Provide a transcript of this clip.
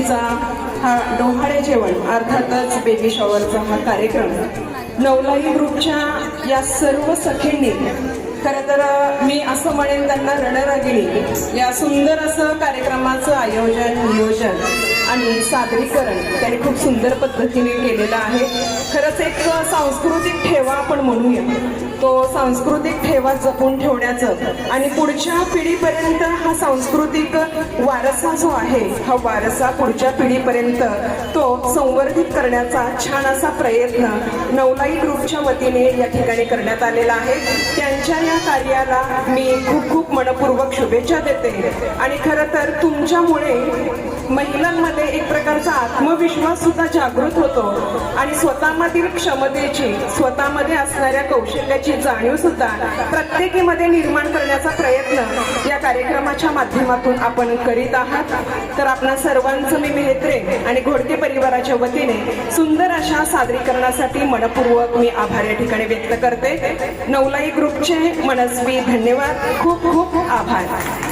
आजचा हा डोहाळे जेवण अर्थातच बेबी शॉवरचा हा कार्यक्रम नवलाई ग्रुपच्या या सर्व सखींनी खरं तर मी असं म्हणेन त्यांना रणरागिणी या सुंदर असं कार्यक्रमाचं आयोजन नियोजन आणि सादरीकरण त्यांनी खूप सुंदर पद्धतीने केलेलं आहे। खरंच एक सांस्कृतिक ठेवा आपण म्हणूया, तो सांस्कृतिक ठेवा जपून ठेवण्याचं आणि पुढच्या पिढीपर्यंत हा सांस्कृतिक वारसा जो आहे हा वारसा पुढच्या पिढीपर्यंत तो संवर्धित करण्याचा छान असा प्रयत्न नवलाई ग्रुपच्या वतीने या ठिकाणी करण्यात आलेला आहे। त्यांच्या या कार्याला मी खूप खूप मनपूर्वक शुभेच्छा देते आणि खरं तर तुमच्यामुळे महिलांमध्ये एक प्रकारचा आत्मविश्वास सुद्धा जागृत होतो आणि स्वतःमधील क्षमतेची स्वतःमध्ये असणाऱ्या कौशल्याची जाणीव सुद्धा प्रत्येकीमध्ये निर्माण करण्याचा प्रयत्न या कार्यक्रमाच्या माध्यमातून आपण करीत आहात। तर आपणा सर्वांचं मी मेहत्रे आणि घोडके परिवाराच्या वतीने सुंदर अशा सादरीकरणासाठी मनपूर्वक मी आभार या ठिकाणी व्यक्त करते। नवलाई ग्रुपचे मनस्वी धन्यवाद, खूप खूप आभार।